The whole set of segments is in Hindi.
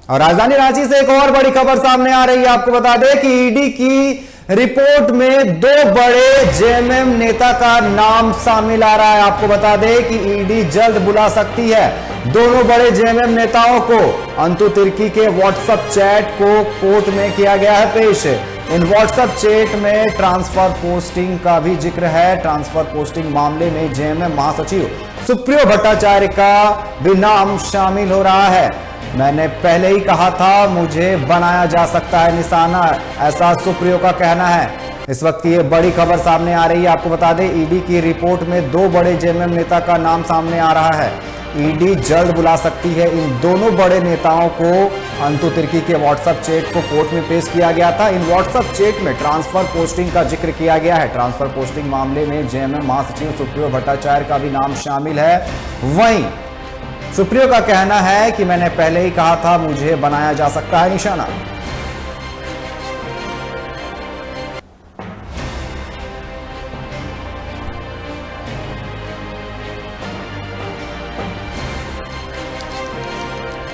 और राजधानी रांची से एक और बड़ी खबर सामने आ रही है। आपको बता दें कि ईडी की रिपोर्ट में दो बड़े जेएमएम नेता का नाम शामिल आ रहा है। आपको बता दें कि ईडी जल्द बुला सकती है दोनों बड़े जेएमएम नेताओं को। अंतु तिर्की के व्हाट्सएप चैट को कोर्ट में किया गया है पेश। इन व्हाट्सएप चैट में ट्रांसफर पोस्टिंग का भी जिक्र है। ट्रांसफर पोस्टिंग मामले में जेएमएम महासचिव सुप्रियो भट्टाचार्य का भी नाम शामिल हो रहा है। मैंने पहले ही कहा था मुझे बनाया जा सकता है निशाना, ऐसा सुप्रियो का कहना है। इस वक्त ये बड़ी खबर सामने आ रही है। आपको बता दें ईडी की रिपोर्ट में दो बड़े जेएमएम नेता का नाम सामने आ रहा है। ईडी जल्द बुला सकती है इन दोनों बड़े नेताओं को। अंतु तिर्की के व्हाट्सएप चैट को कोर्ट में पेश किया गया था। इन व्हाट्सएप चैट में ट्रांसफर पोस्टिंग का जिक्र किया गया है। ट्रांसफर पोस्टिंग मामले में जेएमएम महासचिव सुप्रियो भट्टाचार्य का भी नाम शामिल है। वहीं सुप्रियो का कहना है कि मैंने पहले ही कहा था मुझे बनाया जा सकता है निशाना।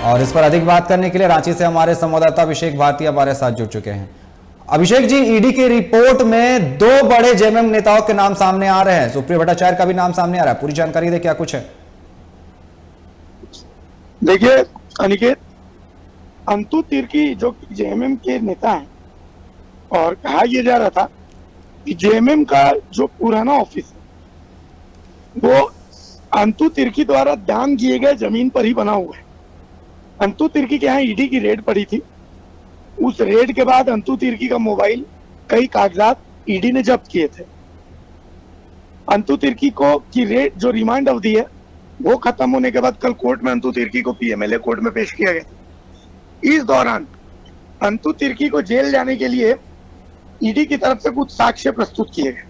और इस पर अधिक बात करने के लिए रांची से हमारे संवाददाता अभिषेक भारती हमारे साथ जुड़ चुके हैं। अभिषेक जी, ईडी की रिपोर्ट में दो बड़े जेएमएम नेताओं के नाम सामने आ रहे हैं। सुप्रियो भट्टाचार्य का भी नाम सामने आ रहा है। पूरी जानकारी दे, क्या कुछ है? देखिए अनिकेत, अंतु तिर्की जो जेएमएम के नेता हैं और कहा यह जा रहा था कि जेएमएम का जो पुराना ऑफिस है वो अंतु तिर्की द्वारा दान किए गए जमीन पर ही बना हुआ है। अंतु तिर्की के यहाँ ईडी की रेड पड़ी थी। उस रेड के बाद अंतु तिर्की का मोबाइल, कई कागजात ईडी ने जब्त किए थे। अंतु तिर्की को की रेड जो रिमांड अवधि है वो खत्म होने के बाद कल कोर्ट में अंतु तिर्की को पीएमएलए कोर्ट में पेश किया गया। इस दौरान अंतु तिर्की को जेल जाने के लिए ईडी की तरफ से कुछ साक्ष्य प्रस्तुत किए गए।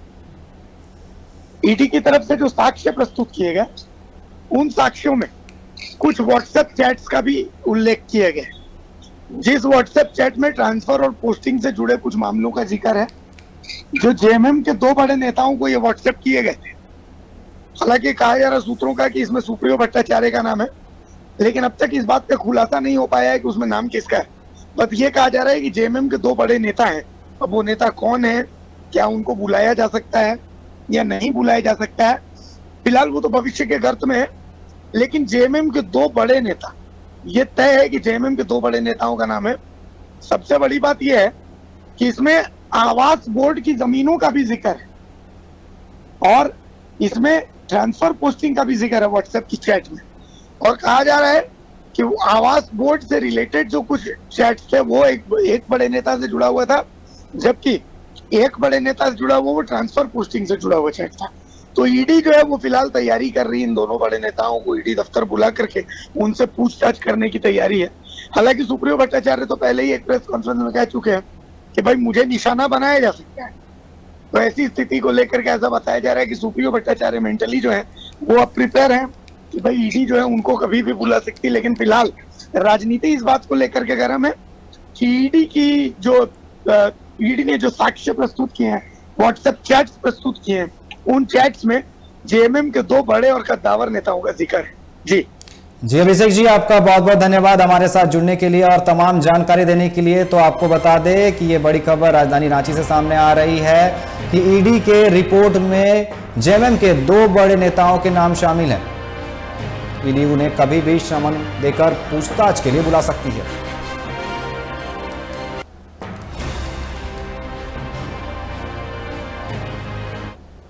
ईडी की तरफ से जो साक्ष्य प्रस्तुत किए गए उन साक्ष्यों में कुछ व्हाट्सएप चैट्स का भी उल्लेख किया गया, जिस व्हाट्सएप चैट में ट्रांसफर और पोस्टिंग से जुड़े कुछ मामलों का जिक्र है जो जेएमएम के दो बड़े नेताओं को ये व्हाट्सएप किए गए थे। हालांकि कहा जा रहा सूत्रों का कि इसमें सुप्रियो भट्टाचार्य का नाम है, लेकिन अब तक इस बात का खुलासा नहीं हो पाया है कि उसमें नाम किसका है। बस ये कहा जा रहा है कि जेएमएम के दो बड़े नेता हैं। अब वो नेता कौन है, क्या उनको बुलाया जा सकता है या नहीं बुलाया जा सकता है, फिलहाल वो तो भविष्य के गर्त में है। लेकिन जेएमएम के दो बड़े नेता, ये तय है कि जेएमएम के दो बड़े नेताओं का नाम है। सबसे बड़ी बात यह है कि इसमें आवास बोर्ड की जमीनों का भी जिक्र है और इसमें ट्रांसफर पोस्टिंग का भी जिक्र है व्हाट्सएप की चैट में। और कहा जा रहा है कि आवास बोर्ड से रिलेटेड जो कुछ चैट्स थे वो एक बड़े नेता से जुड़ा हुआ था, जबकि एक बड़े नेता से जुड़ा हुआ वो ट्रांसफर पोस्टिंग से जुड़ा हुआ चैट था। तो ईडी जो है वो फिलहाल तैयारी कर रही है, इन दोनों बड़े नेताओं को ईडी दफ्तर बुला करके उनसे पूछताछ करने की तैयारी है। हालांकि सुप्रियो भट्टाचार्य तो पहले ही एक प्रेस कॉन्फ्रेंस में कह चुके हैं कि भाई मुझे निशाना बनाया जा सकता है। तो ऐसी स्थिति को लेकर के ऐसा बताया जा रहा है कि सुप्रियो भट्टाचार्य मेंटली जो है वो अब प्रिपेयर हैं कि भाई ईडी जो है उनको कभी भी बुला सकती है। लेकिन फिलहाल राजनीति इस बात को लेकर के गर्म है कि ईडी ने जो साक्ष्य प्रस्तुत किए हैं, व्हाट्सएप चैट्स प्रस्तुत किए हैं, उन चैट्स में जेएमएम के दो बड़े और कद्दावर नेताओं का जिक्र है। जी अभिषेक जी, आपका बहुत बहुत धन्यवाद हमारे साथ जुड़ने के लिए और तमाम जानकारी देने के लिए। तो आपको बता दें कि ये बड़ी खबर राजधानी रांची से सामने आ रही है कि ईडी के रिपोर्ट में जेएमएम के दो बड़े नेताओं के नाम शामिल हैं। ईडी उन्हें कभी भी समन देकर पूछताछ के लिए बुला सकती है।